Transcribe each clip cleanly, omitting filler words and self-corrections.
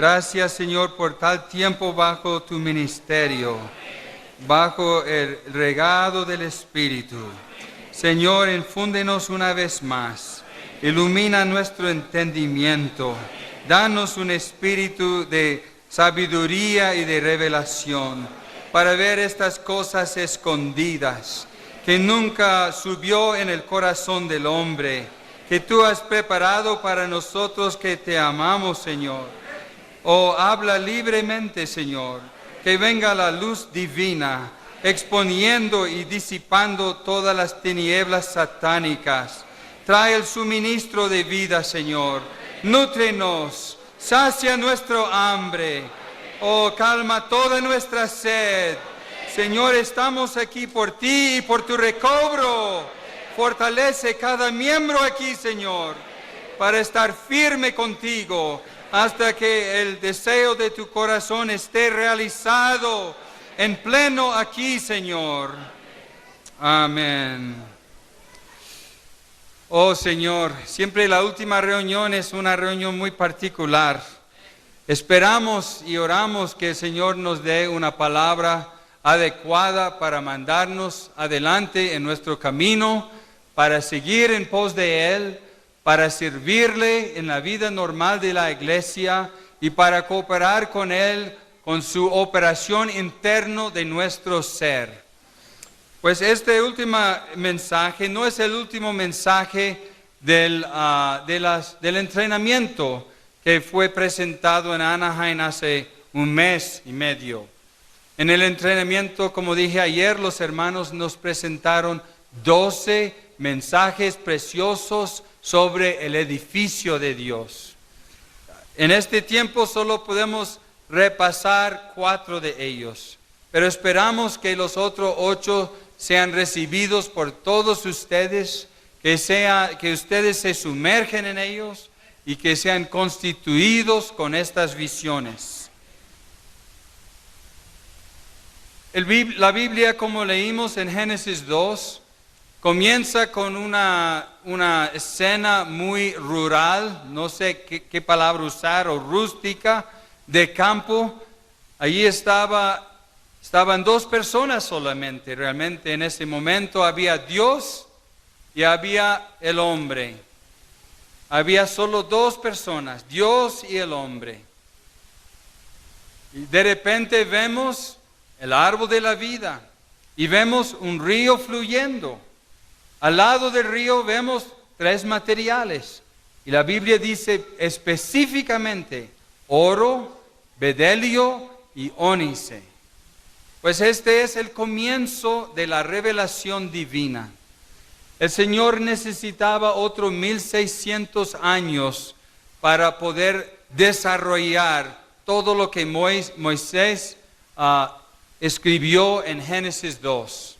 Gracias, Señor, por tal tiempo bajo tu ministerio, bajo el regado del Espíritu. Señor, infúndenos una vez más. Ilumina nuestro entendimiento. Danos un espíritu de sabiduría y de revelación para ver estas cosas escondidas que nunca subió en el corazón del hombre, que tú has preparado para nosotros que te amamos, Señor. Oh, habla libremente, Señor, que venga la luz divina, exponiendo y disipando todas las tinieblas satánicas. Trae el suministro de vida, Señor. Nútrenos, sacia nuestro hambre. Oh, calma toda nuestra sed. Señor, estamos aquí por ti y por tu recobro. Fortalece cada miembro aquí, Señor, para estar firme contigo hasta que el deseo de tu corazón esté realizado en pleno aquí, Señor. Amén. Oh, Señor, siempre la última reunión es una reunión muy particular. Esperamos y oramos que el Señor nos dé una palabra adecuada para mandarnos adelante en nuestro camino, para seguir en pos de Él, para servirle en la vida normal de la iglesia y para cooperar con Él con su operación interna de nuestro ser. Pues este último mensaje no es el último mensaje del entrenamiento que fue presentado en Anaheim hace un mes y medio. En el entrenamiento, como dije ayer, los hermanos nos presentaron 12 mensajes preciosos sobre el edificio de Dios. En este tiempo solo podemos repasar 4 de ellos, pero esperamos que los otros 8 sean recibidos por todos ustedes, que ustedes se sumergen en ellos y que sean constituidos con estas visiones. La Biblia, como leímos en Génesis 2, comienza con una escena muy rural, no sé qué palabra usar, o rústica, de campo. Allí estaban 2 personas solamente, realmente en ese momento había Dios y había el hombre. Había solo 2 personas, Dios y el hombre. Y de repente vemos el árbol de la vida y vemos un río fluyendo. Al lado del río vemos 3 materiales. Y la Biblia dice específicamente oro, bedelio y ónice. Pues este es el comienzo de la revelación divina. El Señor necesitaba otros 1600 años para poder desarrollar todo lo que Moisés escribió en Génesis 2.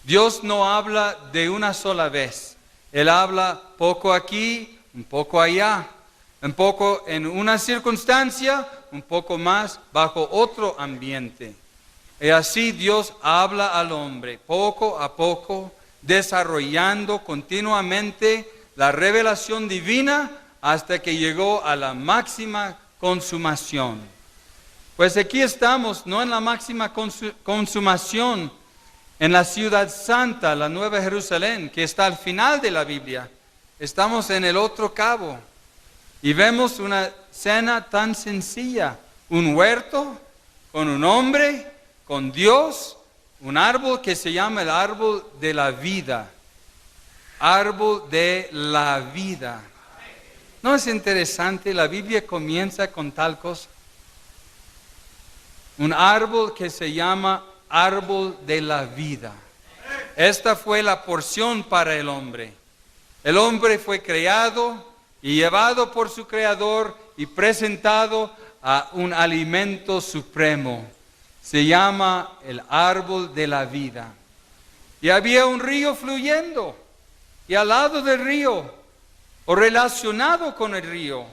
Dios no habla de una sola vez. Él habla poco aquí, un poco allá, un poco en una circunstancia, un poco más bajo otro ambiente. Y así Dios habla al hombre poco a poco, desarrollando continuamente la revelación divina hasta que llegó a la máxima consumación. Pues aquí estamos, no en la máxima consumación, en la ciudad santa, la Nueva Jerusalén, que está al final de la Biblia. Estamos en el otro cabo y vemos una escena tan sencilla, un huerto con un hombre, con Dios, un árbol que se llama el árbol de la vida. Árbol de la vida. ¿No es interesante? La Biblia comienza con tal cosa. Un árbol que se llama árbol de la vida. Esta fue la porción para el hombre. El hombre fue creado y llevado por su Creador y presentado a un alimento supremo. Se llama el árbol de la vida. Y había un río fluyendo. Y al lado del río, o relacionado con el río,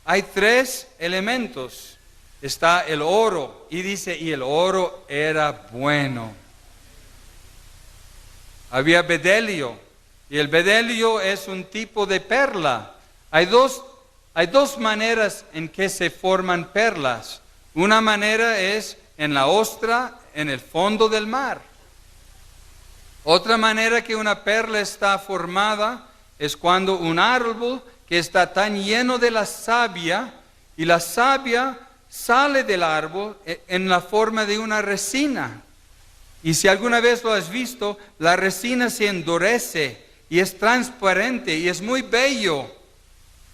hay 3 elementos. Está el oro. Y dice, y el oro era bueno. Había bedelio. Y el bedelio es un tipo de perla. Hay 2 hay dos maneras en que se forman perlas. Una manera es en la ostra, en el fondo del mar. Otra manera que una perla está formada es cuando un árbol que está tan lleno de la savia, y la savia sale del árbol en la forma de una resina. Y si alguna vez lo has visto, la resina se endurece y es transparente y es muy bello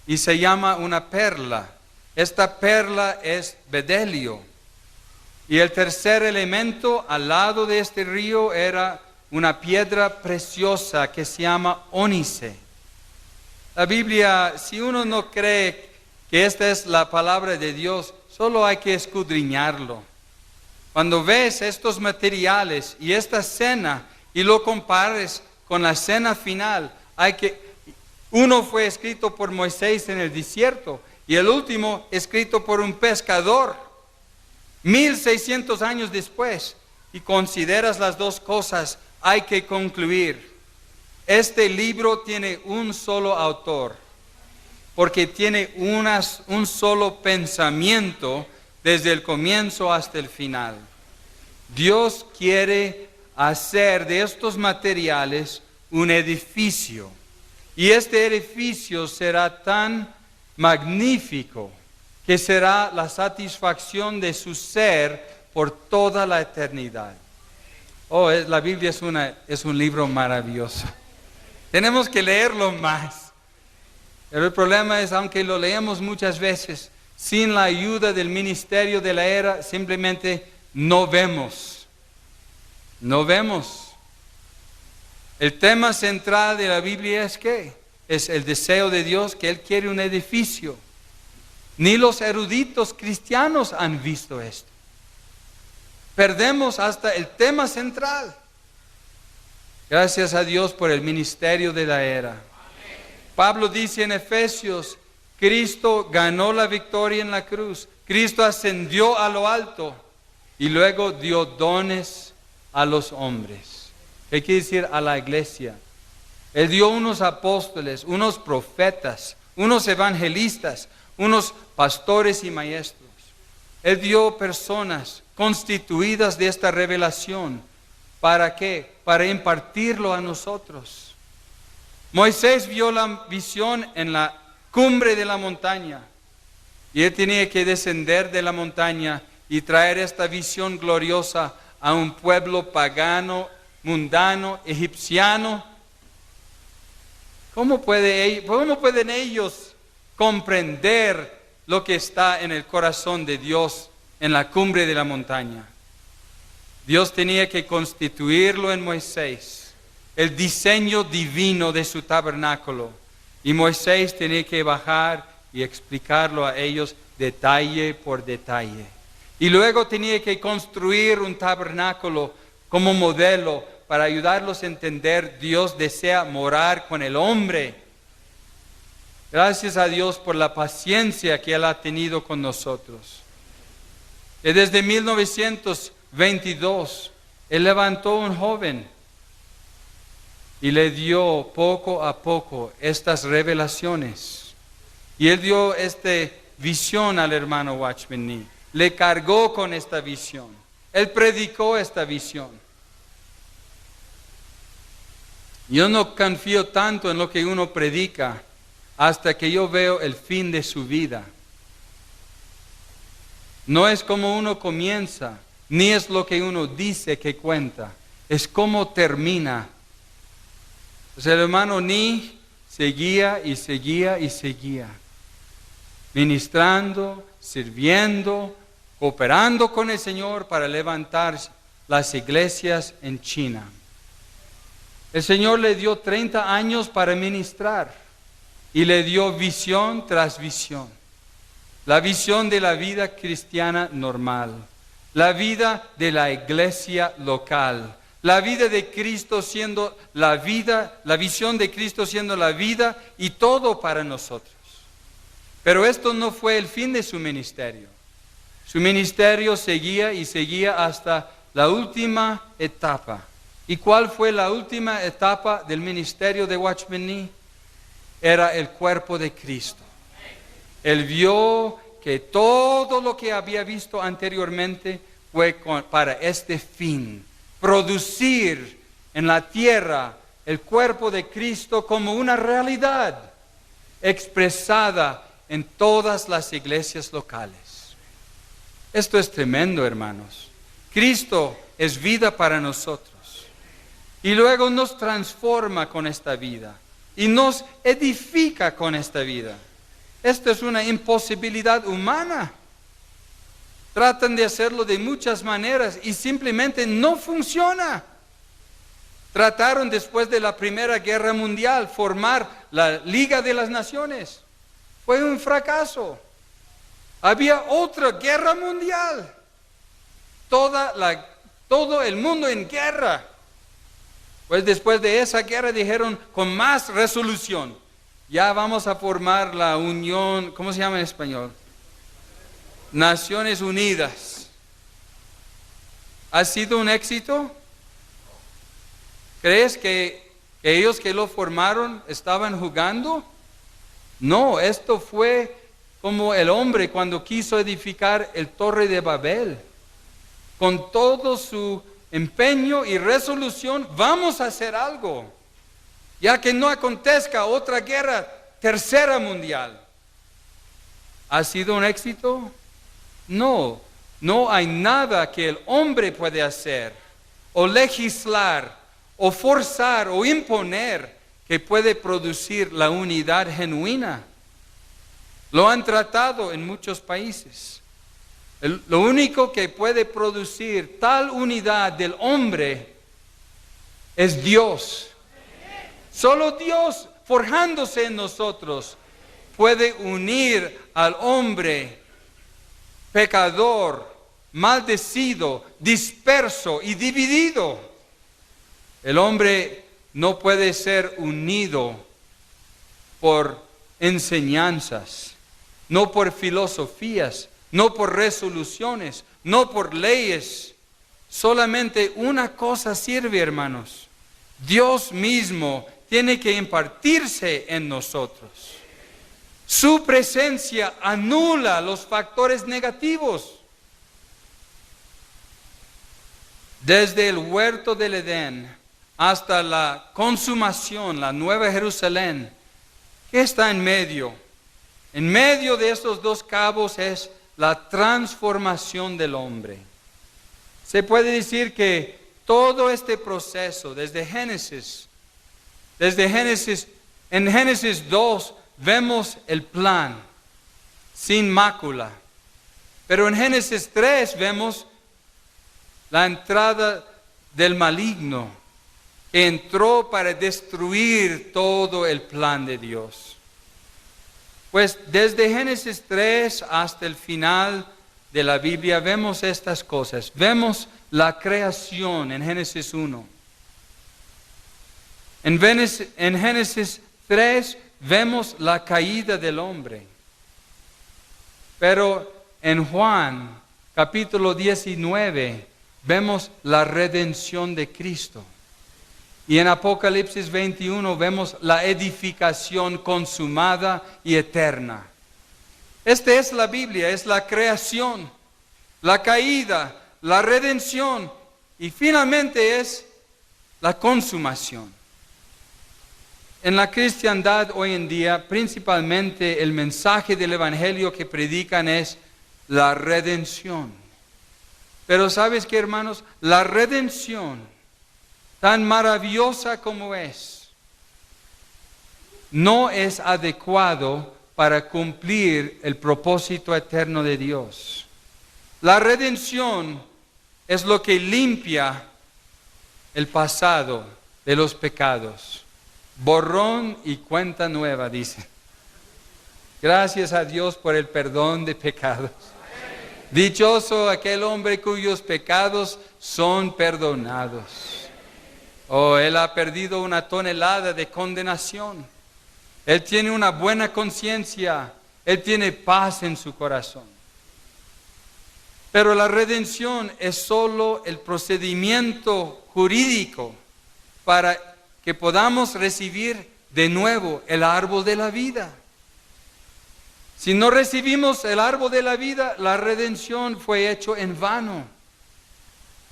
y se llama una perla. Esta perla es bedelio. Y el tercer elemento al lado de este río era una piedra preciosa que se llama ónice. La Biblia, si uno no cree que esta es la palabra de Dios, solo hay que escudriñarlo. Cuando ves estos materiales y esta cena y lo compares con la cena final, uno fue escrito por Moisés en el desierto y el último escrito por un pescador 1600 años después, y consideras las dos cosas, hay que concluir. Este libro tiene un solo autor, porque tiene un solo pensamiento desde el comienzo hasta el final. Dios quiere hacer de estos materiales un edificio, y este edificio será tan magnífico que será la satisfacción de su ser por toda la eternidad. La Biblia es un libro maravilloso. Tenemos que leerlo más. Pero el problema es, aunque lo leemos muchas veces, sin la ayuda del ministerio de la era, simplemente no vemos. No vemos. El tema central de la Biblia es ¿qué? Es el deseo de Dios, que Él quiere un edificio. Ni los eruditos cristianos han visto esto. Perdemos hasta el tema central. Gracias a Dios por el ministerio de la era. Pablo dice en Efesios, Cristo ganó la victoria en la cruz. Cristo ascendió a lo alto y luego dio dones a los hombres. ¿Qué quiere decir a la iglesia? Él dio unos apóstoles, unos profetas, unos evangelistas, unos pastores y maestros. Él dio personas constituidas de esta revelación. ¿Para qué? Para impartirlo a nosotros. Moisés vio la visión en la cumbre de la montaña. Y él tenía que descender de la montaña y traer esta visión gloriosa a un pueblo pagano, mundano, egipciano. ¿Cómo pueden ellos comprender lo que está en el corazón de Dios en la cumbre de la montaña? Dios tenía que constituirlo en Moisés, el diseño divino de su tabernáculo. Y Moisés tenía que bajar y explicarlo a ellos detalle por detalle. Y luego tenía que construir un tabernáculo como modelo para ayudarlos a entender Dios desea morar con el hombre. Gracias a Dios por la paciencia que Él ha tenido con nosotros. Y desde 1922, Él levantó un joven y le dio poco a poco estas revelaciones. Y Él dio esta visión al hermano Watchman Nee. Le cargó con esta visión. Él predicó esta visión. Yo no confío tanto en lo que uno predica hasta que yo veo el fin de su vida. No es como uno comienza, ni es lo que uno dice que cuenta, es cómo termina. Pues el hermano Nee seguía y seguía y seguía, ministrando, sirviendo, cooperando con el Señor para levantar las iglesias en China. El Señor le dio 30 años para ministrar y le dio visión tras visión. La visión de la vida cristiana normal, la vida de la iglesia local, la vida de Cristo siendo la vida, la visión de Cristo siendo la vida y todo para nosotros. Pero esto no fue el fin de su ministerio. Su ministerio seguía y seguía hasta la última etapa. ¿Y cuál fue la última etapa del ministerio de Watchman Nee? Era el cuerpo de Cristo. Él vio que todo lo que había visto anteriormente fue para este fin, producir en la tierra el cuerpo de Cristo como una realidad expresada en todas las iglesias locales. Esto es tremendo, hermanos. Cristo es vida para nosotros. Y luego nos transforma con esta vida. Y nos edifica con esta vida. Esto es una imposibilidad humana. Tratan de hacerlo de muchas maneras y simplemente no funciona. Trataron después de la Primera Guerra Mundial formar la Liga de las Naciones. Fue un fracaso. Había otra guerra mundial. Todo el mundo en guerra. Pues después de esa guerra dijeron con más resolución, ya vamos a formar la Unión, ¿cómo se llama en español? Naciones Unidas. ¿Ha sido un éxito? ¿Crees que ellos que lo formaron estaban jugando? No, esto fue como el hombre cuando quiso edificar el Torre de Babel. Con todo su empeño y resolución, vamos a hacer algo, ya que no acontezca otra guerra, tercera mundial. ¿Ha sido un éxito? No, no hay nada que el hombre puede hacer, o legislar, o forzar, o imponer, que puede producir la unidad genuina. Lo han tratado en muchos países. Lo único que puede producir tal unidad del hombre es Dios. Solo Dios, forjándose en nosotros, puede unir al hombre pecador, maldecido, disperso y dividido. El hombre no puede ser unido por enseñanzas, no por filosofías, no por resoluciones, no por leyes. Solamente una cosa sirve, hermanos. Dios mismo tiene que impartirse en nosotros. Su presencia anula los factores negativos. Desde el huerto del Edén hasta la consumación, la Nueva Jerusalén, ¿qué está en medio? En medio de estos dos cabos es la transformación del hombre. Se puede decir que todo este proceso, en Génesis 2 vemos el plan sin mácula, pero en Génesis 3 vemos la entrada del maligno que entró para destruir todo el plan de Dios. Pues desde Génesis 3 hasta el final de la Biblia vemos estas cosas. Vemos la creación en Génesis 1. En Génesis 3 vemos la caída del hombre. Pero en Juan capítulo 19 vemos la redención de Cristo. Y en Apocalipsis 21 vemos la edificación consumada y eterna. Esta es la Biblia, es la creación, la caída, la redención y finalmente es la consumación. En la cristiandad hoy en día, principalmente el mensaje del Evangelio que predican es la redención. Pero ¿sabes qué, hermanos? La redención, tan maravillosa como es, no es adecuado para cumplir el propósito eterno de Dios. La redención es lo que limpia el pasado de los pecados. Borrón y cuenta nueva, dice. Gracias a Dios por el perdón de pecados. Dichoso aquel hombre cuyos pecados son perdonados. Oh, él ha perdido una tonelada de condenación. Él tiene una buena conciencia. Él tiene paz en su corazón. Pero la redención es solo el procedimiento jurídico para que podamos recibir de nuevo el árbol de la vida. Si no recibimos el árbol de la vida, la redención fue hecho en vano.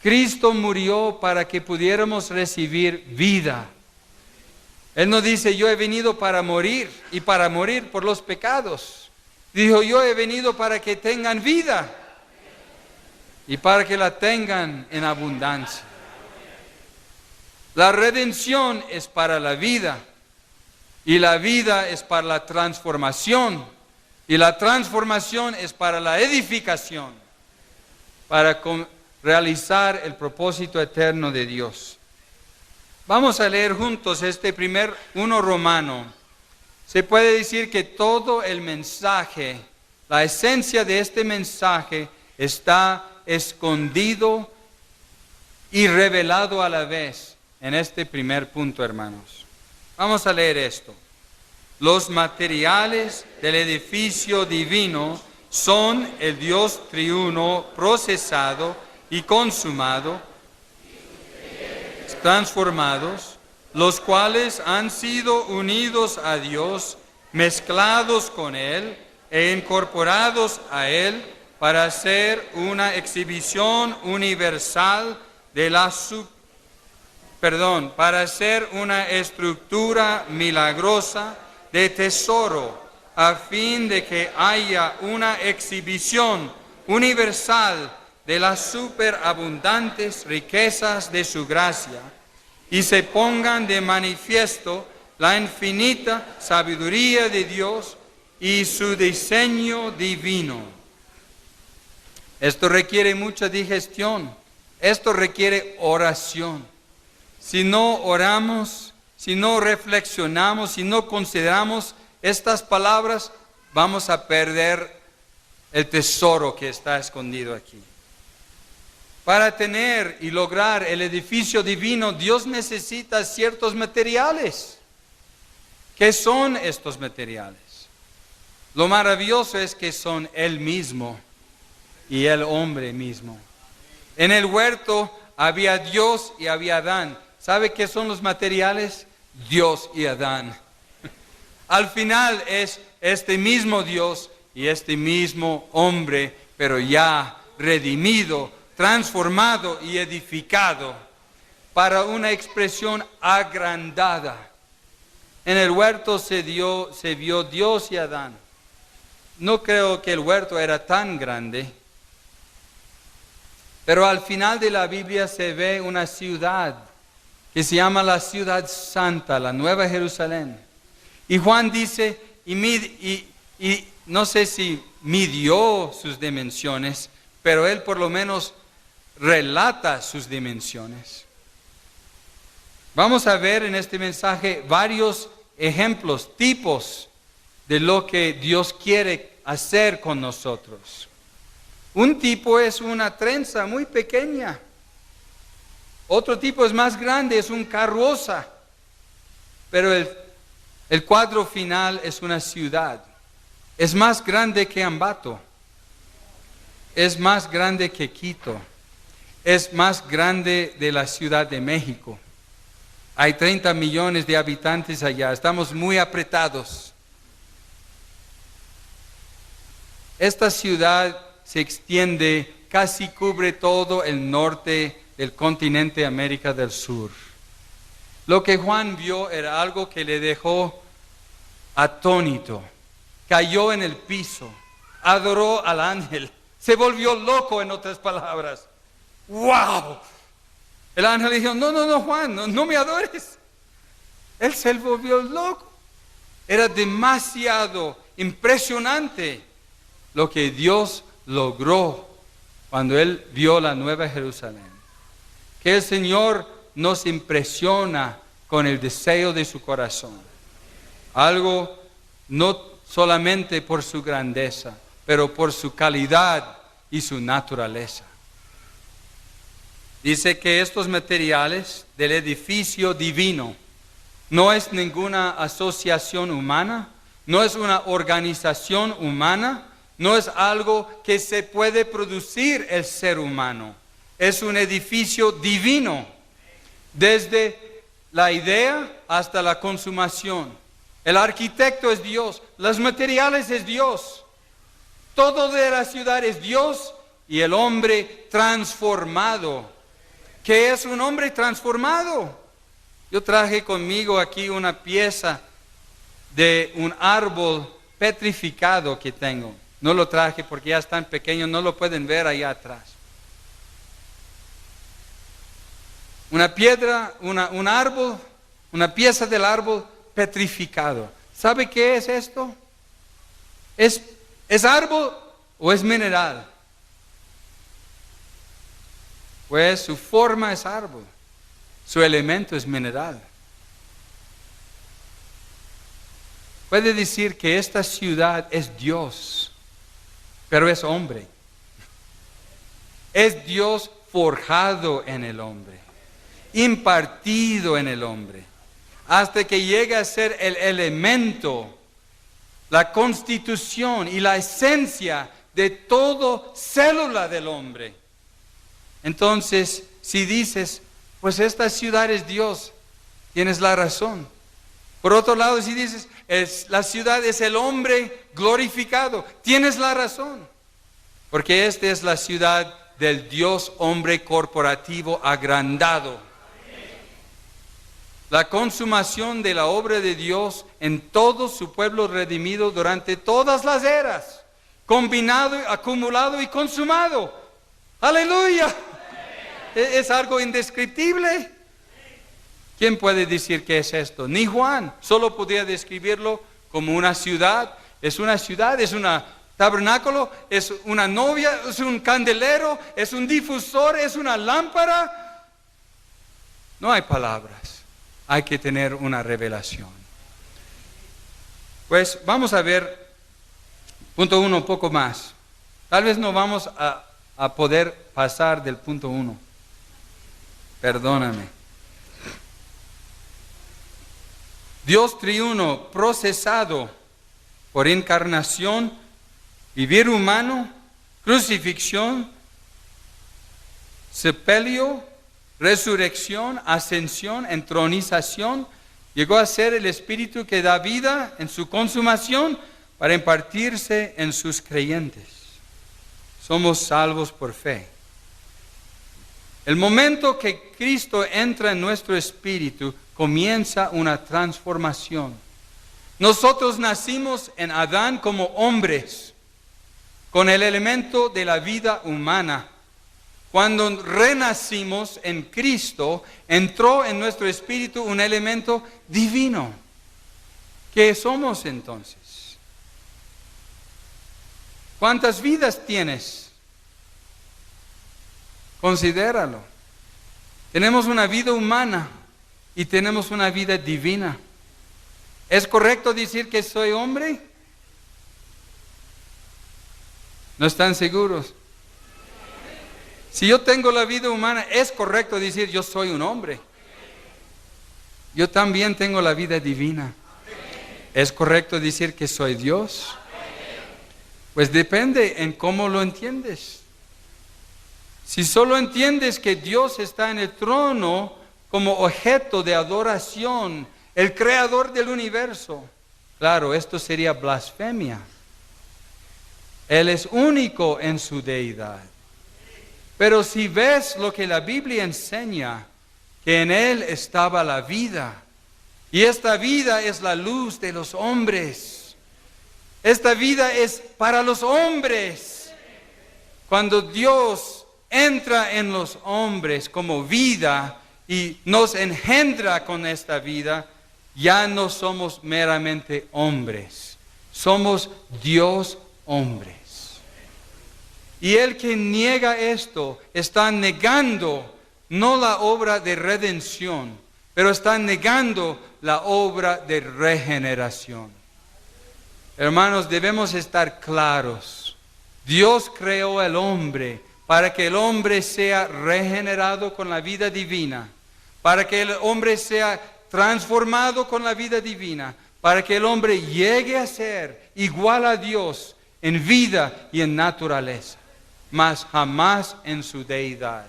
Cristo murió para que pudiéramos recibir vida. Él no dice, yo he venido para morir y para morir por los pecados. Dijo, yo he venido para que tengan vida y para que la tengan en abundancia. La redención es para la vida y la vida es para la transformación y la transformación es para la edificación, para realizar el propósito eterno de Dios. Vamos a leer juntos este primer 1 Romano. Se puede decir que todo el mensaje, la esencia de este mensaje está escondido y revelado a la vez en este primer punto, hermanos. Vamos a leer esto. Los materiales del edificio divino son el Dios triuno procesado y consumado, transformados, los cuales han sido unidos a Dios, mezclados con Él e incorporados a Él para hacer una exhibición universal de para hacer una estructura milagrosa de tesoro, a fin de que haya una exhibición universal de las superabundantes riquezas de su gracia, y se pongan de manifiesto la infinita sabiduría de Dios y su diseño divino. Esto requiere mucha digestión, esto requiere oración. Si no oramos, si no reflexionamos, si no consideramos estas palabras, vamos a perder el tesoro que está escondido aquí. Para tener y lograr el edificio divino, Dios necesita ciertos materiales. ¿Qué son estos materiales? Lo maravilloso es que son Él mismo y el hombre mismo. En el huerto había Dios y había Adán. ¿Sabe qué son los materiales? Dios y Adán. Al final es este mismo Dios y este mismo hombre, pero ya redimido, transformado y edificado para una expresión agrandada. En el huerto se vio Dios y Adán. No creo que el huerto era tan grande, pero al final de la Biblia se ve una ciudad que se llama la ciudad santa, la Nueva Jerusalén. Y Juan dice, y no sé si midió sus dimensiones, pero él por lo menos relata sus dimensiones. Vamos a ver en este mensaje varios ejemplos, tipos de lo que Dios quiere hacer con nosotros. Un tipo es una trenza muy pequeña. Otro tipo es más grande, es un carroza. Pero el cuadro final es una ciudad. Es más grande que Ambato. Es más grande que Quito. Es más grande de la Ciudad de México. Hay 30 millones de habitantes allá. Estamos muy apretados. Esta ciudad se extiende, casi cubre todo el norte del continente América del Sur. Lo que Juan vio era algo que le dejó atónito. Cayó en el piso, adoró al ángel, se volvió loco, en otras palabras. ¡Wow! El ángel dijo, no, Juan, no me adores. Él se volvió loco. Era demasiado impresionante lo que Dios logró cuando él vio la Nueva Jerusalén. Que el Señor nos impresiona con el deseo de su corazón. Algo no solamente por su grandeza, pero por su calidad y su naturaleza. Dice que estos materiales del edificio divino no es ninguna asociación humana, no es una organización humana, no es algo que se puede producir el ser humano. Es un edificio divino, desde la idea hasta la consumación. El arquitecto es Dios, los materiales es Dios. Todo de la ciudad es Dios y el hombre transformado. ¿Qué es un hombre transformado? Yo traje conmigo aquí una pieza de un árbol petrificado que tengo. No lo traje porque ya es tan pequeño, no lo pueden ver allá atrás. Una piedra, un árbol, una pieza del árbol petrificado. ¿Sabe qué es esto? ¿Es árbol o es mineral? Pues su forma es árbol, su elemento es mineral. Puede decir que esta ciudad es Dios, pero es hombre. Es Dios forjado en el hombre, impartido en el hombre, hasta que llegue a ser el elemento, la constitución y la esencia de toda célula del hombre. Entonces, si dices, pues esta ciudad es Dios, tienes la razón. Por otro lado, si dices, la ciudad es el hombre glorificado, tienes la razón. Porque esta es la ciudad del Dios hombre corporativo agrandado. La consumación de la obra de Dios en todo su pueblo redimido durante todas las eras, combinado, acumulado y consumado. ¡Aleluya! Es algo indescriptible. ¿Quién puede decir qué es esto? Ni Juan, solo podía describirlo como una ciudad. Es una ciudad, es un tabernáculo, es una novia, es un candelero, es un difusor, es una lámpara. No hay palabras, hay que tener una revelación. Pues vamos a ver, punto 1 un poco más. Tal vez no vamos a poder pasar del punto 1. Perdóname. Dios triuno, procesado por encarnación, vivir humano, crucifixión, sepelio, resurrección, ascensión, entronización, llegó a ser el Espíritu que da vida en su consumación para impartirse en sus creyentes. Somos salvos por fe. El momento que Cristo entra en nuestro espíritu, comienza una transformación. Nosotros nacimos en Adán como hombres, con el elemento de la vida humana. Cuando renacimos en Cristo, entró en nuestro espíritu un elemento divino. ¿Qué somos entonces? ¿Cuántas vidas tienes? Considéralo. Tenemos una vida humana y tenemos una vida divina. ¿Es correcto decir que soy hombre? ¿No están seguros? Si yo tengo la vida humana, ¿es correcto decir yo soy un hombre? Yo también tengo la vida divina. ¿Es correcto decir que soy Dios? Pues depende en cómo lo entiendes. Si solo entiendes que Dios está en el trono como objeto de adoración, el creador del universo, claro, esto sería blasfemia. Él es único en su deidad. Pero si ves lo que la Biblia enseña, que en Él estaba la vida, y esta vida es la luz de los hombres. Esta vida es para los hombres. Cuando Dios entra en los hombres como vida y nos engendra con esta vida, ya no somos meramente hombres, somos Dios hombres. Y el que niega esto está negando no la obra de redención, pero está negando la obra de regeneración. Hermanos, debemos estar claros. Dios creó al hombre para que el hombre sea regenerado con la vida divina, para que el hombre sea transformado con la vida divina, para que el hombre llegue a ser igual a Dios en vida y en naturaleza, mas jamás en su deidad.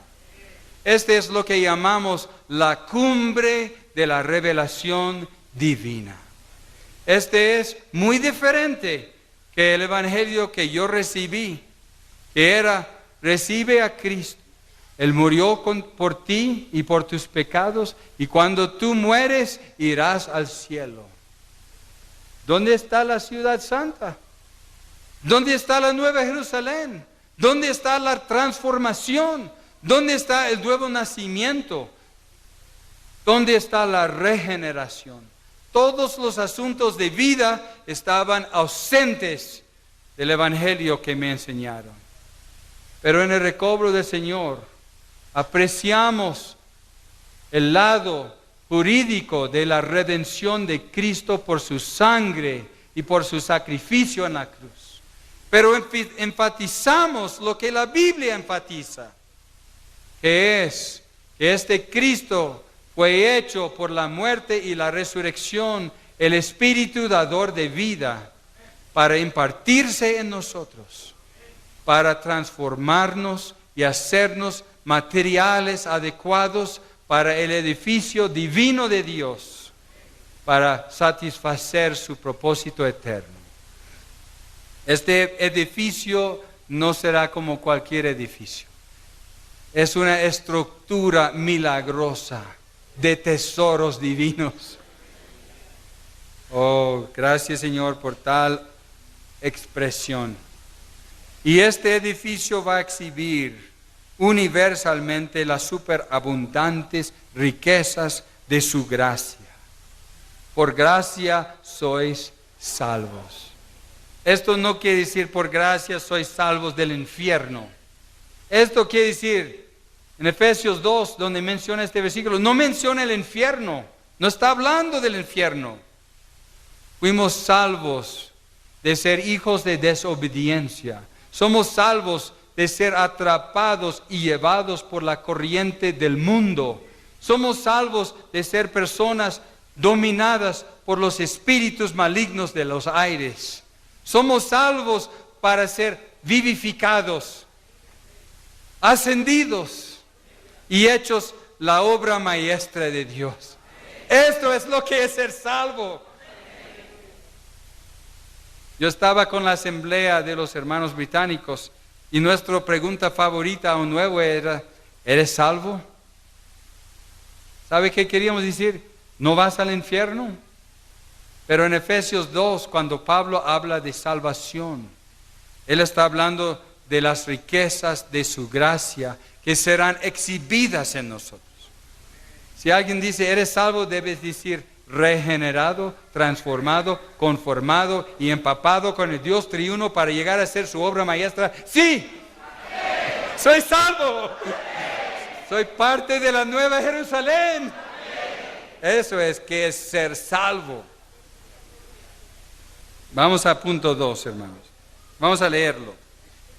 Este es lo que llamamos la cumbre de la revelación divina. Este es muy diferente que el evangelio que yo recibí, que era, recibe a Cristo. Él murió por ti y por tus pecados, y cuando tú mueres, irás al cielo. ¿Dónde está la ciudad santa? ¿Dónde está la nueva Jerusalén? ¿Dónde está la transformación? ¿Dónde está el nuevo nacimiento? ¿Dónde está la regeneración? Todos los asuntos de vida estaban ausentes del evangelio que me enseñaron. Pero en el recobro del Señor apreciamos el lado jurídico de la redención de Cristo por su sangre y por su sacrificio en la cruz. Pero enfatizamos lo que la Biblia enfatiza, que es que este Cristo fue hecho por la muerte y la resurrección, el Espíritu dador de vida, para impartirse en nosotros, para transformarnos y hacernos materiales adecuados para el edificio divino de Dios, para satisfacer su propósito eterno. Este edificio no será como cualquier edificio. Es una estructura milagrosa de tesoros divinos. Oh, gracias Señor por tal expresión. Y este edificio va a exhibir universalmente las superabundantes riquezas de su gracia. Por gracia sois salvos. Esto no quiere decir por gracia sois salvos del infierno. Esto quiere decir, en Efesios 2, donde menciona este versículo, no menciona el infierno, no está hablando del infierno. Fuimos salvos de ser hijos de desobediencia. Somos salvos de ser atrapados y llevados por la corriente del mundo. Somos salvos de ser personas dominadas por los espíritus malignos de los aires. Somos salvos para ser vivificados, ascendidos y hechos la obra maestra de Dios. Esto es lo que es ser salvo. Yo estaba con la asamblea de los hermanos británicos y nuestra pregunta favorita a un nuevo era, ¿eres salvo? ¿Sabe qué queríamos decir? ¿No vas al infierno? Pero en Efesios 2, cuando Pablo habla de salvación, él está hablando de las riquezas de su gracia que serán exhibidas en nosotros. Si alguien dice, ¿eres salvo? Debes decir, regenerado, transformado, conformado y empapado con el Dios triuno para llegar a ser su obra maestra. ¡Sí! ¡Soy salvo! ¡Soy parte de la nueva Jerusalén! Eso es que es ser salvo. Vamos a punto 2, hermanos. Vamos a leerlo.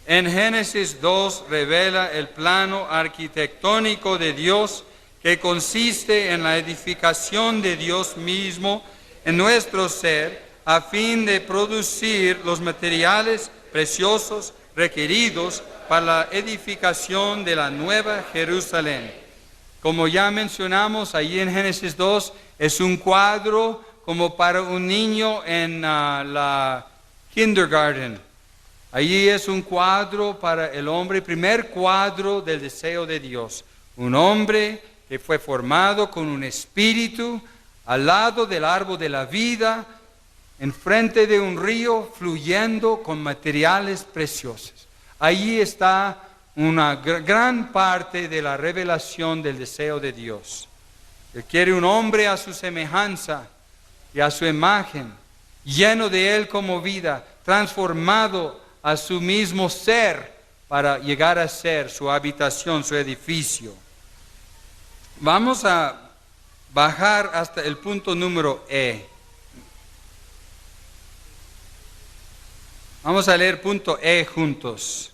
En Génesis 2 revela el plano arquitectónico de Dios que consiste en la edificación de Dios mismo en nuestro ser a fin de producir los materiales preciosos requeridos para la edificación de la nueva Jerusalén. Como ya mencionamos allí en Génesis 2, es un cuadro como para un niño en la kindergarten. Allí es un cuadro para el hombre, primer cuadro del deseo de Dios. Un hombre que fue formado con un espíritu al lado del árbol de la vida, enfrente de un río fluyendo con materiales preciosos. Allí está una gran parte de la revelación del deseo de Dios. Él quiere un hombre a su semejanza y a su imagen, lleno de Él como vida, transformado a su mismo ser para llegar a ser su habitación, su edificio. Vamos a bajar hasta el punto número E. Vamos a leer punto E juntos.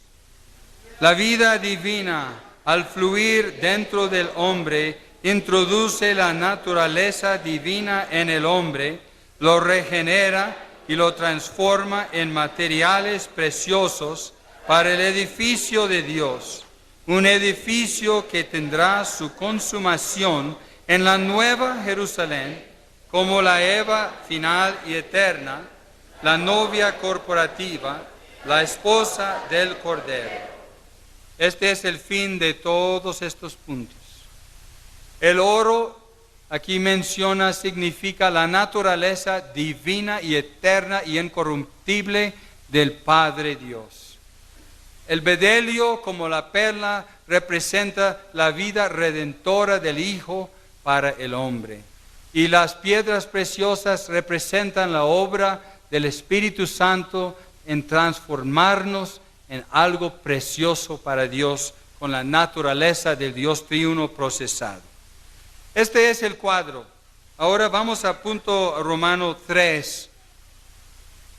La vida divina, al fluir dentro del hombre, introduce la naturaleza divina en el hombre, lo regenera y lo transforma en materiales preciosos para el edificio de Dios. Un edificio que tendrá su consumación en la nueva Jerusalén, como la Eva final y eterna, la novia corporativa, la esposa del Cordero. Este es el fin de todos estos puntos. El oro, aquí menciona, significa la naturaleza divina y eterna y incorruptible del Padre Dios. El bedelio, como la perla, representa la vida redentora del Hijo para el hombre. Y las piedras preciosas representan la obra del Espíritu Santo en transformarnos en algo precioso para Dios con la naturaleza del Dios triuno procesado. Este es el cuadro. Ahora vamos a punto Romano 3.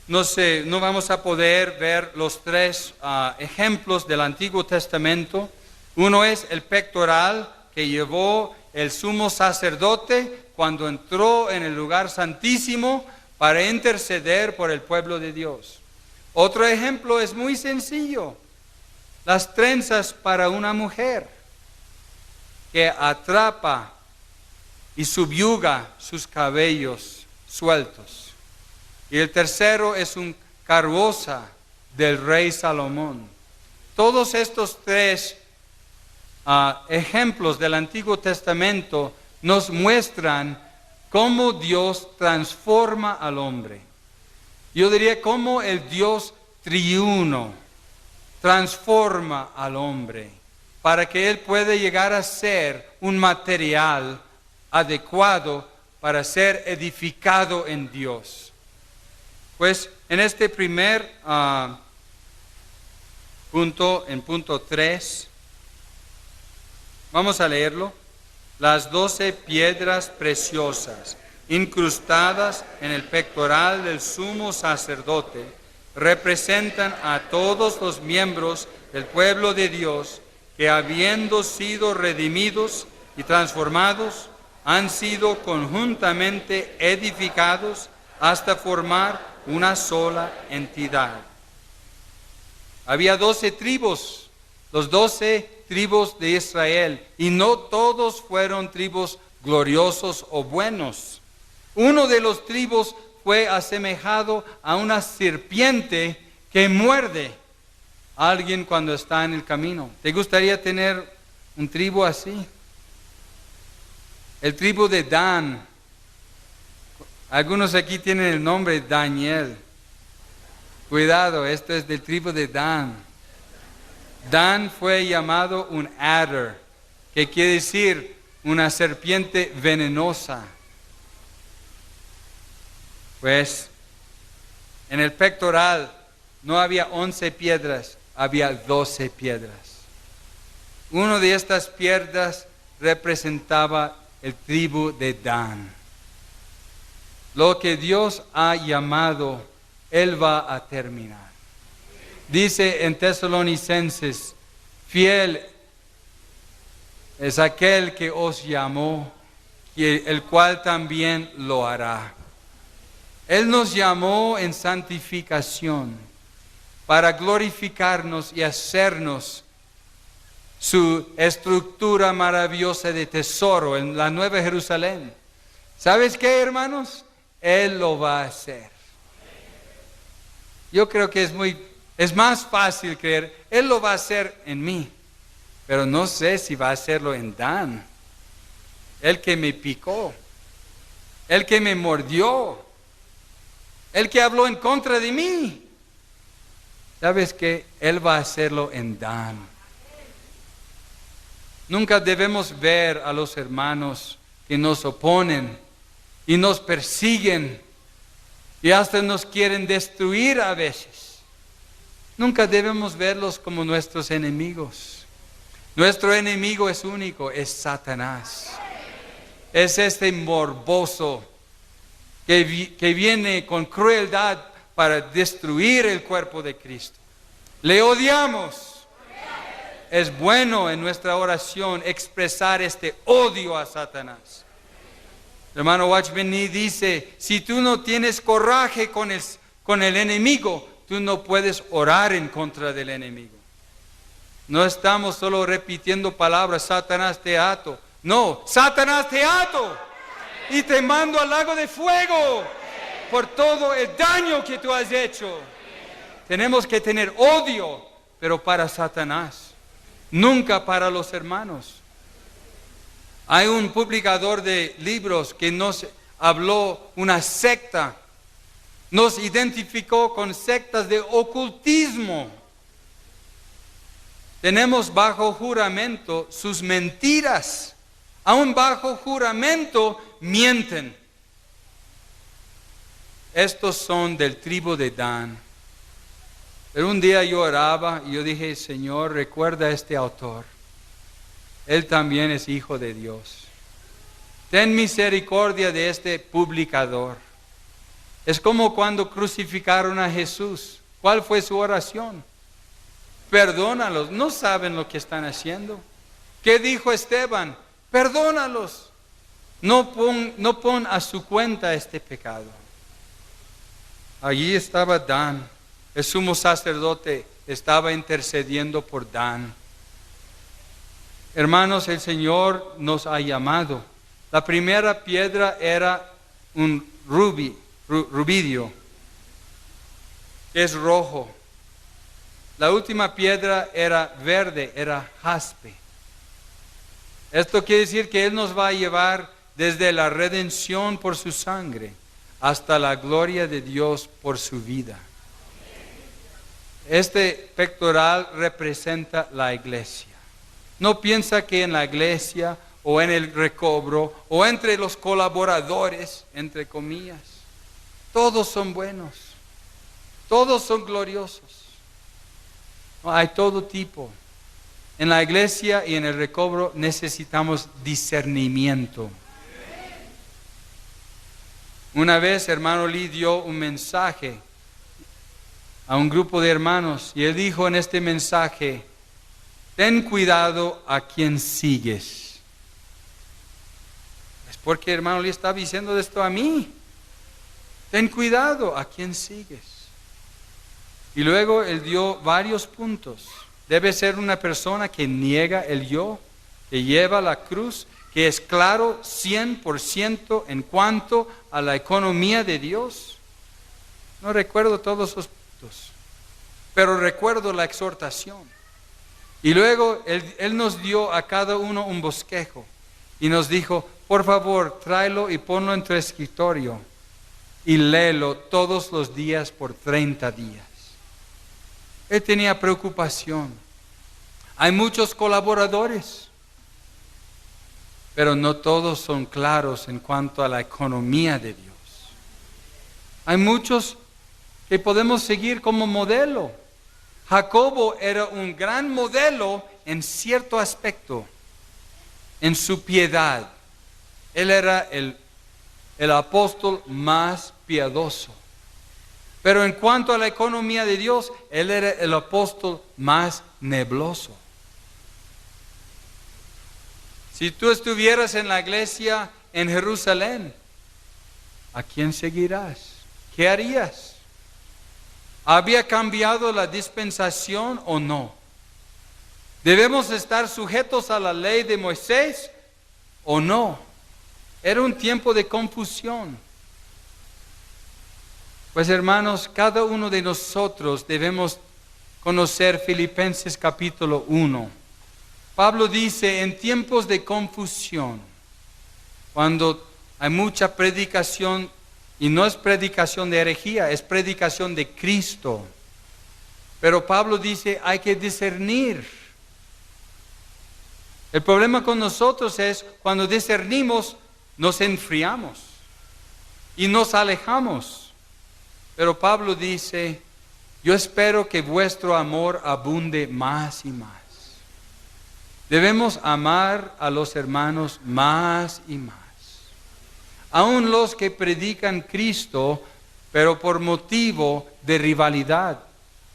No vamos a poder ver los tres ejemplos del Antiguo Testamento. Uno es el pectoral que llevó el sumo sacerdote cuando entró en el lugar santísimo para interceder por el pueblo de Dios. Otro ejemplo es muy sencillo. Las trenzas para una mujer que atrapa y subyuga sus cabellos sueltos. Y el tercero es un carroza del rey Salomón. Todos estos tres ejemplos del Antiguo Testamento nos muestran cómo Dios transforma al hombre. Yo diría cómo el Dios triuno transforma al hombre para que él pueda llegar a ser un material adecuado para ser edificado en Dios. Pues en este primer punto, en punto 3, vamos a leerlo. Las 12 piedras preciosas incrustadas en el pectoral del sumo sacerdote representan a todos los miembros del pueblo de Dios que, habiendo sido redimidos y transformados, han sido conjuntamente edificados hasta formar una sola entidad. Había 12 tribus, los 12 tribus de Israel, y no todos fueron tribus gloriosos o buenos. Uno de los tribus fue asemejado a una serpiente que muerde a alguien cuando está en el camino. ¿Te gustaría tener un tribu así? El tribu de Dan. Algunos aquí tienen el nombre Daniel. Cuidado, esto es del tribu de Dan. Dan fue llamado un adder, que quiere decir una serpiente venenosa. Pues en el pectoral no había 11 piedras, había 12 piedras. Una de estas piedras representaba el tribu de Dan. Lo que Dios ha llamado, Él va a terminar. Dice en Tesalonicenses, fiel es aquel que os llamó, el cual también lo hará. Él nos llamó en santificación para glorificarnos y hacernos su estructura maravillosa de tesoro en la Nueva Jerusalén. ¿Sabes qué, hermanos? Él lo va a hacer. Yo creo que es más fácil creer, Él lo va a hacer en mí, pero no sé si va a hacerlo en Dan, el que me picó, el que me mordió, el que habló en contra de mí. ¿Sabes qué? Él va a hacerlo en Dan. Nunca debemos ver a los hermanos que nos oponen y nos persiguen y hasta nos quieren destruir a veces. Nunca debemos verlos como nuestros enemigos. Nuestro enemigo es único, es Satanás. Es este morboso que viene con crueldad para destruir el cuerpo de Cristo. Le odiamos. Es bueno en nuestra oración expresar este odio a Satanás. El hermano Watchman Nee dice, si tú no tienes coraje con el enemigo, tú no puedes orar en contra del enemigo. No estamos solo repitiendo palabras, Satanás te ato. No, Satanás te ato. y te mando al lago de fuego por todo el daño que tú has hecho. Tenemos que tener odio, pero para Satanás, nunca para los hermanos. Hay un publicador de libros que nos habló una secta, nos identificó con sectas de ocultismo. Tenemos bajo juramento sus mentiras. Aún bajo juramento mienten. Estos son del tribu de Dan. Pero un día yo oraba y yo dije, Señor, recuerda a este autor. Él también es hijo de Dios. Ten misericordia de este publicador. Es como cuando crucificaron a Jesús. ¿Cuál fue su oración? Perdónalos, no saben lo que están haciendo. ¿Qué dijo Esteban? Perdónalos. No pon a su cuenta este pecado. Allí estaba Dan. El sumo sacerdote estaba intercediendo por Dan. Hermanos, el Señor nos ha llamado. La primera piedra era un rubidio, que es rojo. La última piedra era verde, era jaspe. Esto quiere decir que Él nos va a llevar desde la redención por su sangre hasta la gloria de Dios por su vida. Este pectoral representa la iglesia. No piensa que en la iglesia o en el recobro o entre los colaboradores, entre comillas, todos son buenos, todos son gloriosos. No, hay todo tipo. En la iglesia y en el recobro necesitamos discernimiento. Una vez hermano Lee dio un mensaje a un grupo de hermanos y él dijo en este mensaje: ten cuidado a quien sigues. Es porque hermano Lee está diciendo esto a mí. Ten cuidado a quien sigues. Y luego él dio varios puntos. Debe ser una persona que niega el yo, que lleva la cruz, que es claro 100% en cuanto a la economía de Dios. No recuerdo todos los puntos, pero recuerdo la exhortación. Y luego él nos dio a cada uno un bosquejo y nos dijo: por favor, tráelo y ponlo en tu escritorio y léelo todos los días por 30 días. Él tenía preocupación. Hay muchos colaboradores, pero no todos son claros en cuanto a la economía de Dios. Hay muchos que podemos seguir como modelo. Jacobo era un gran modelo en cierto aspecto, en su piedad. Él era el apóstol más piadoso. Pero en cuanto a la economía de Dios, él era el apóstol más nebloso. Si tú estuvieras en la iglesia en Jerusalén, ¿a quién seguirás? ¿Qué harías? ¿Había cambiado la dispensación o no? ¿Debemos estar sujetos a la ley de Moisés o no? Era un tiempo de confusión. Pues hermanos, cada uno de nosotros debemos conocer Filipenses capítulo 1. Pablo dice: en tiempos de confusión, cuando hay mucha predicación, y no es predicación de herejía, es predicación de Cristo. Pero Pablo dice: hay que discernir. El problema con nosotros es cuando discernimos, nos enfriamos y nos alejamos. Pero Pablo dice: yo espero que vuestro amor abunde más y más. Debemos amar a los hermanos más y más. Aun los que predican Cristo, pero por motivo de rivalidad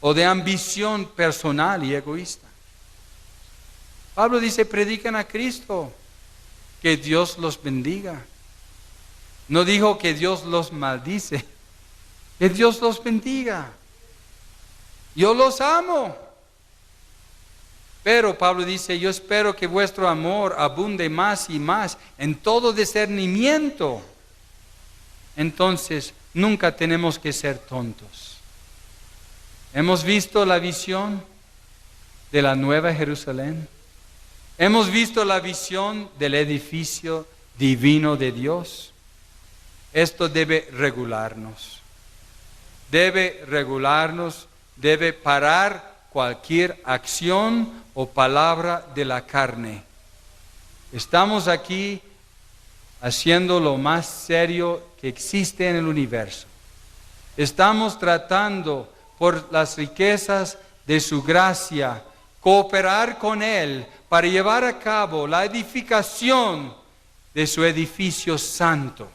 o de ambición personal y egoísta. Pablo dice: predican a Cristo, que Dios los bendiga. No dijo que Dios los maldice, que Dios los bendiga. Yo los amo. Pero Pablo dice, yo espero que vuestro amor abunde más y más en todo discernimiento. Entonces, nunca tenemos que ser tontos. Hemos visto la visión de la Nueva Jerusalén. Hemos visto la visión del edificio divino de Dios. Esto debe regularnos. Debe parar cualquier acción o palabra de la carne. Estamos aquí haciendo lo más serio que existe en el universo. Estamos tratando por las riquezas de su gracia, cooperar con Él para llevar a cabo la edificación de su edificio santo.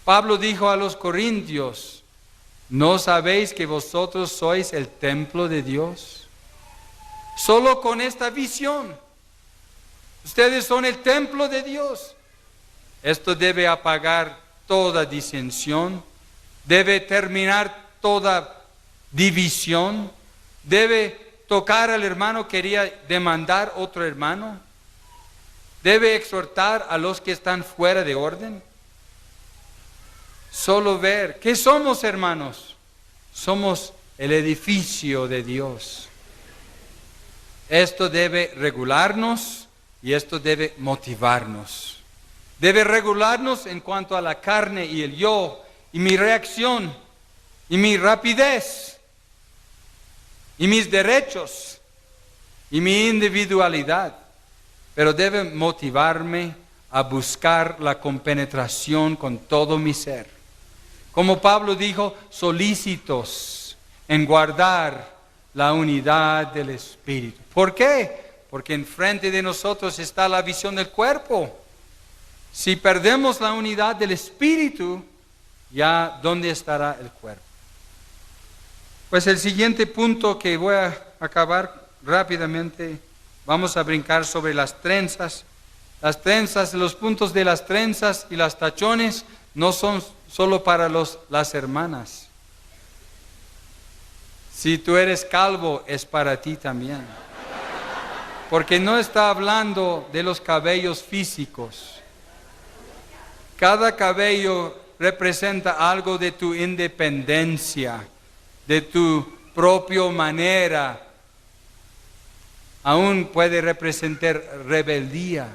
Pablo dijo a los corintios, ¿no sabéis que vosotros sois el templo de Dios? Solo con esta visión, ustedes son el templo de Dios. Esto debe apagar toda disensión, debe terminar toda división, debe tocar al hermano que quería demandar otro hermano, debe exhortar a los que están fuera de orden. Solo ver, ¿qué somos, hermanos? Somos el edificio de Dios. Esto debe regularnos y esto debe motivarnos. Debe regularnos en cuanto a la carne y el yo, y mi reacción, y mi rapidez, y mis derechos, y mi individualidad. Pero debe motivarme a buscar la compenetración con todo mi ser. Como Pablo dijo, solícitos en guardar la unidad del Espíritu. ¿Por qué? Porque enfrente de nosotros está la visión del cuerpo. Si perdemos la unidad del Espíritu, ya ¿dónde estará el cuerpo? Pues el siguiente punto que voy a acabar rápidamente, vamos a brincar sobre las trenzas. Las trenzas, los puntos de las trenzas y las tachones no son solo para las hermanas. Si tú eres calvo, es para ti también. Porque no está hablando de los cabellos físicos. Cada cabello representa algo de tu independencia, de tu propia manera. Aún puede representar rebeldía.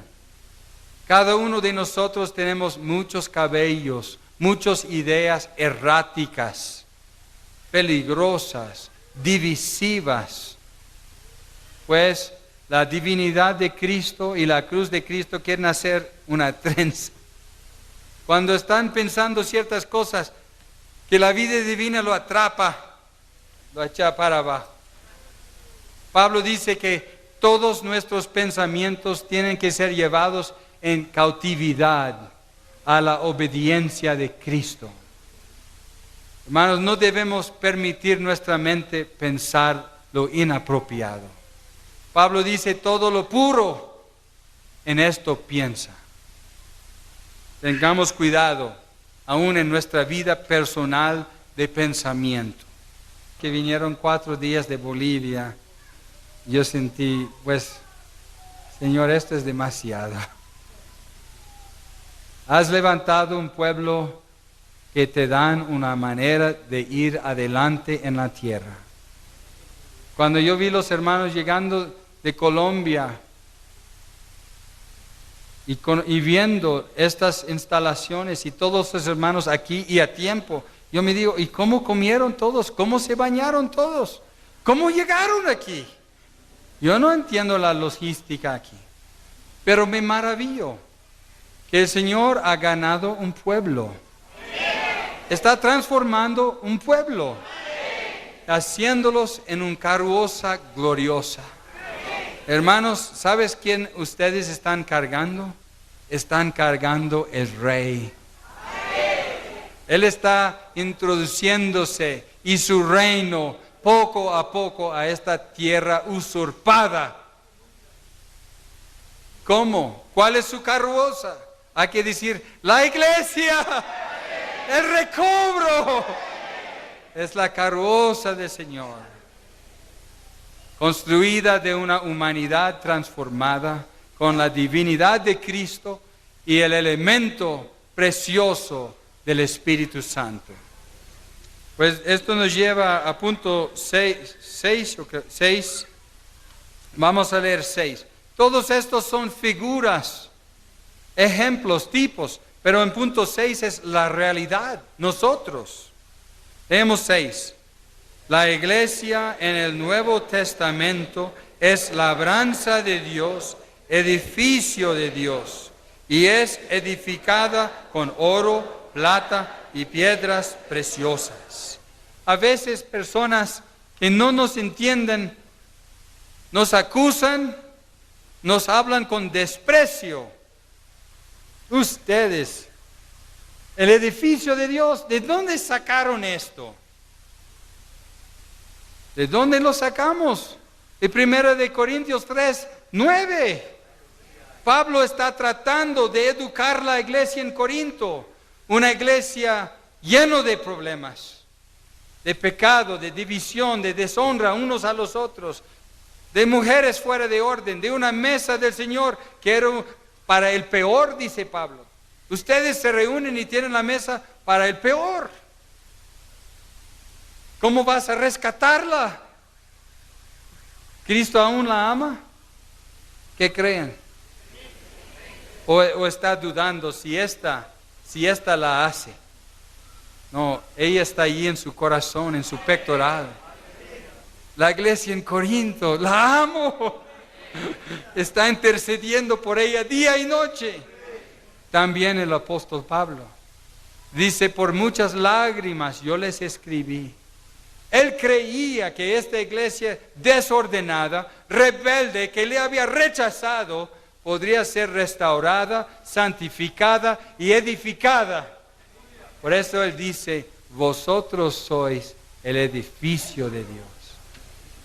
Cada uno de nosotros tenemos muchos cabellos, muchas ideas erráticas, peligrosas, divisivas. Pues la divinidad de Cristo y la cruz de Cristo quieren hacer una trenza. Cuando están pensando ciertas cosas, que la vida divina lo atrapa, lo echa para abajo. Pablo dice que todos nuestros pensamientos tienen que ser llevados en cautividad a la obediencia de Cristo. Hermanos, no debemos permitir nuestra mente pensar lo inapropiado. Pablo dice, todo lo puro, en esto piensa. Tengamos cuidado, aún en nuestra vida personal de pensamiento. Que vinieron 4 días de Bolivia, yo sentí, pues, Señor, esto es demasiado. Has levantado un pueblo que te dan una manera de ir adelante en la tierra. Cuando yo vi los hermanos llegando de Colombia y viendo estas instalaciones y todos los hermanos aquí y a tiempo, yo me digo, ¿y cómo comieron todos? ¿Cómo se bañaron todos? ¿Cómo llegaron aquí? Yo no entiendo la logística aquí, pero me maravillo que el Señor ha ganado un pueblo. Está transformando un pueblo, haciéndolos en una carroza gloriosa. Hermanos, ¿sabes quién ustedes están cargando? Están cargando el Rey. Él está introduciéndose y su reino poco a poco a esta tierra usurpada. ¿Cómo? ¿Cuál es su carroza? Hay que decir, la iglesia, el recobro, es la carroza del Señor. construida de una humanidad transformada con la divinidad de Cristo y el elemento precioso del Espíritu Santo. Pues esto nos lleva a punto 6. Vamos a leer 6. Todos estos son figuras, ejemplos, tipos, pero en punto 6 es la realidad, nosotros. Leemos 6. La iglesia en el Nuevo Testamento es labranza de Dios, edificio de Dios, y es edificada con oro, plata y piedras preciosas. A veces personas que no nos entienden nos acusan, nos hablan con desprecio. Ustedes, el edificio de Dios, ¿de dónde sacaron esto? ¿De dónde lo sacamos? De 1 Corintios 3:9. Pablo está tratando de educar la iglesia en Corinto, una iglesia llena de problemas, de pecado, de división, de deshonra unos a los otros, de mujeres fuera de orden, de una mesa del Señor que era para el peor, dice Pablo. Ustedes se reúnen y tienen la mesa para el peor. ¿Cómo vas a rescatarla? ¿Cristo aún la ama? ¿Qué creen? ¿O está dudando si esta la hace? No, ella está allí en su corazón, en su pectoral. La iglesia en Corinto, la amo. Está intercediendo por ella día y noche. También el apóstol Pablo dice, por muchas lágrimas yo les escribí. Él creía que esta iglesia desordenada, rebelde, que le había rechazado, podría ser restaurada, santificada y edificada. Por eso él dice, vosotros sois el edificio de Dios.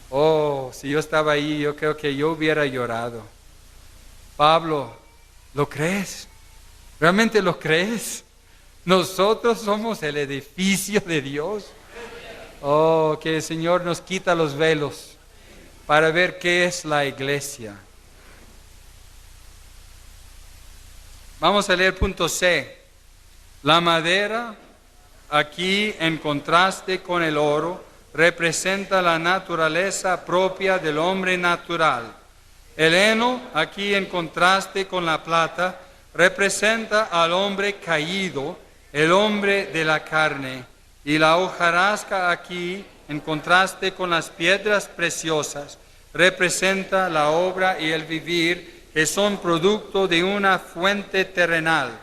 Oh, si yo estaba ahí, yo creo que yo hubiera llorado. Pablo, ¿lo crees? ¿Realmente lo crees? Nosotros somos el edificio de Dios. Oh, que el Señor nos quita los velos para ver qué es la iglesia. Vamos a leer punto C. La madera, aquí en contraste con el oro, representa la naturaleza propia del hombre natural. El heno, aquí en contraste con la plata, representa al hombre caído, el hombre de la carne. Y la hojarasca aquí, en contraste con las piedras preciosas, representa la obra y el vivir que son producto de una fuente terrenal.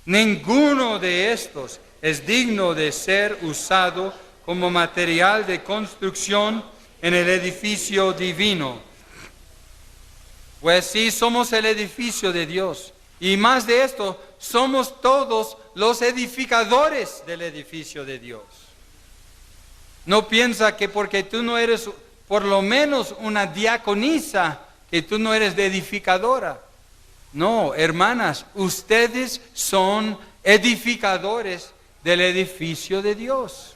Ninguno de estos es digno de ser usado como material de construcción en el edificio divino. Pues sí, somos el edificio de Dios. Y más de esto, somos todos los edificadores del edificio de Dios. No piensa que porque tú no eres por lo menos una diaconisa, que tú no eres de edificadora. No, hermanas, ustedes son edificadores del edificio de Dios.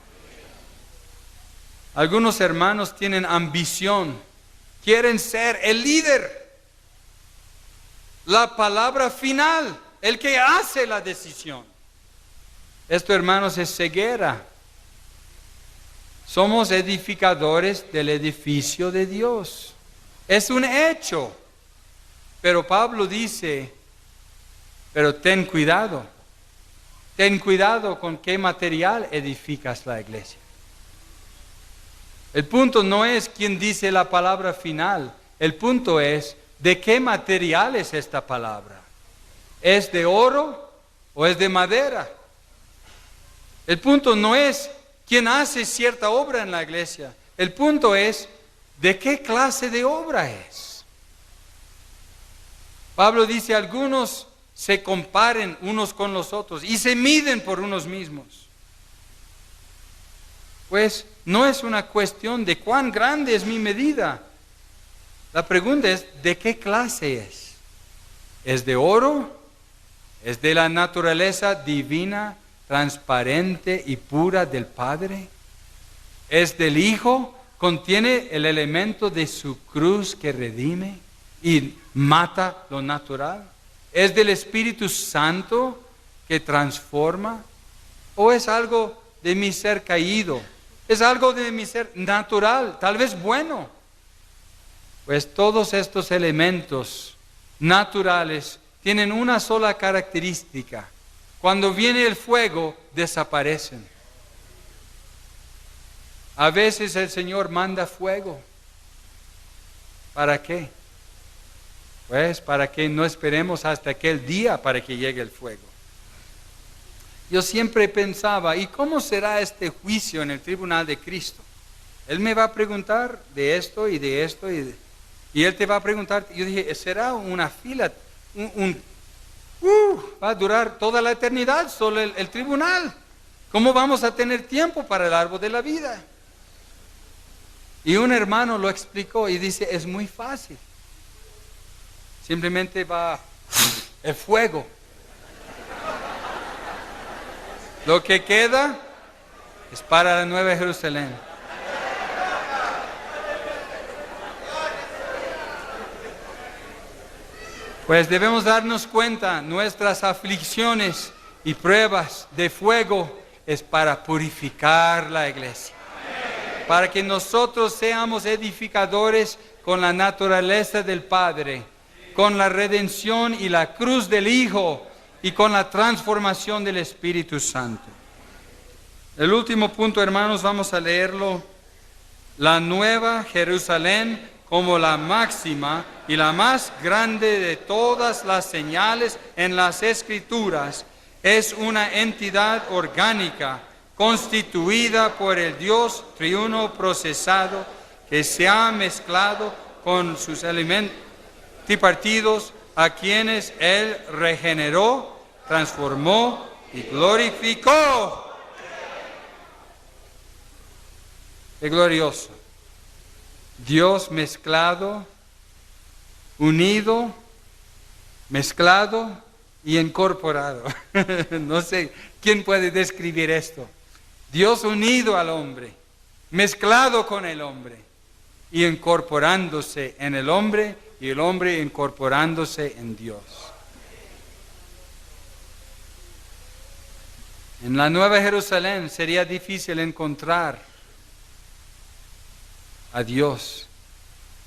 Algunos hermanos tienen ambición, quieren ser el líder, la palabra final, el que hace la decisión. Esto, hermanos, es ceguera. Somos edificadores del edificio de Dios. Es un hecho. Pero Pablo dice, pero ten cuidado. Ten cuidado con qué material edificas la iglesia. El punto no es quién dice la palabra final. El punto es, ¿de qué material es esta palabra? ¿Es de oro o es de madera? El punto no es quién hace cierta obra en la iglesia. El punto es, ¿de qué clase de obra es? Pablo dice, algunos se comparen unos con los otros y se miden por unos mismos. Pues no es una cuestión de cuán grande es mi medida. La pregunta es, ¿de qué clase es? ¿Es de oro? ¿Es de la naturaleza divina, transparente y pura del Padre? ¿Es del Hijo contiene el elemento de su cruz que redime y mata lo natural? ¿Es del Espíritu Santo que transforma? ¿O es algo de mi ser caído? ¿Es algo de mi ser natural, tal vez bueno? Pues todos estos elementos naturales tienen una sola característica. Cuando viene el fuego, desaparecen. A veces el Señor manda fuego. ¿Para qué? Pues para que no esperemos hasta aquel día para que llegue el fuego. Yo siempre pensaba, ¿y cómo será este juicio en el tribunal de Cristo? Él me va a preguntar de esto y de esto y Él te va a preguntar. Yo dije, será una fila, va a durar toda la eternidad solo el tribunal. ¿Cómo vamos a tener tiempo para el árbol de la vida? Y un hermano lo explicó y dice, es muy fácil. Simplemente va el fuego. Lo que queda es para la Nueva Jerusalén. Pues debemos darnos cuenta, nuestras aflicciones y pruebas de fuego es para purificar la iglesia. Para que nosotros seamos edificadores con la naturaleza del Padre, con la redención y la cruz del Hijo y con la transformación del Espíritu Santo. El último punto, hermanos, vamos a leerlo. La Nueva Jerusalén como la máxima y la más grande de todas las señales en las Escrituras es una entidad orgánica constituida por el Dios triuno procesado que se ha mezclado con sus elementos tripartidos, a quienes Él regeneró, transformó y glorificó. Es glorioso. Dios mezclado, unido, mezclado y incorporado. No sé quién puede describir esto. Dios unido al hombre, mezclado con el hombre y incorporándose en el hombre y el hombre incorporándose en Dios. En la Nueva Jerusalén sería difícil encontrar a Dios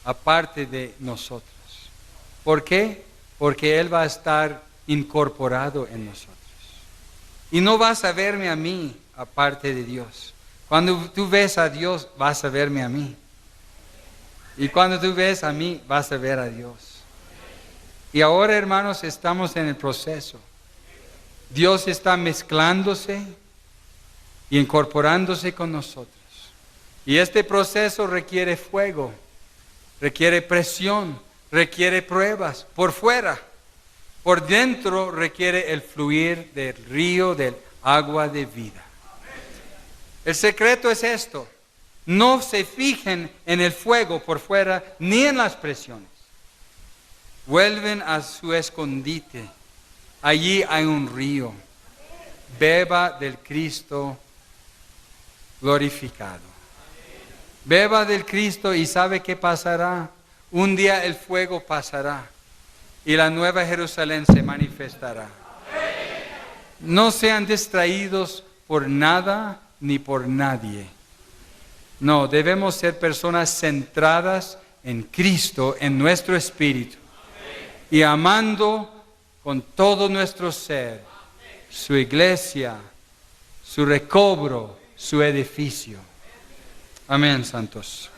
aparte de nosotros. ¿Por qué? Porque Él va a estar incorporado en nosotros. Y no vas a verme a mí aparte de Dios. Cuando tú ves a Dios, vas a verme a mí. Y cuando tú ves a mí, vas a ver a Dios. Y ahora, hermanos, estamos en el proceso. Dios está mezclándose y incorporándose con nosotros. Y este proceso requiere fuego, requiere presión, requiere pruebas por fuera. Por dentro requiere el fluir del río del agua de vida. El secreto es esto. No se fijen en el fuego por fuera ni en las presiones. Vuelven a su escondite. Allí hay un río. Beba del Cristo glorificado. Beba del Cristo y ¿sabe qué pasará? Un día el fuego pasará y la Nueva Jerusalén se manifestará. No sean distraídos por nada ni por nadie. No, debemos ser personas centradas en Cristo, en nuestro espíritu y amando con todo nuestro ser su iglesia, su recobro, su edificio. Amén, santos.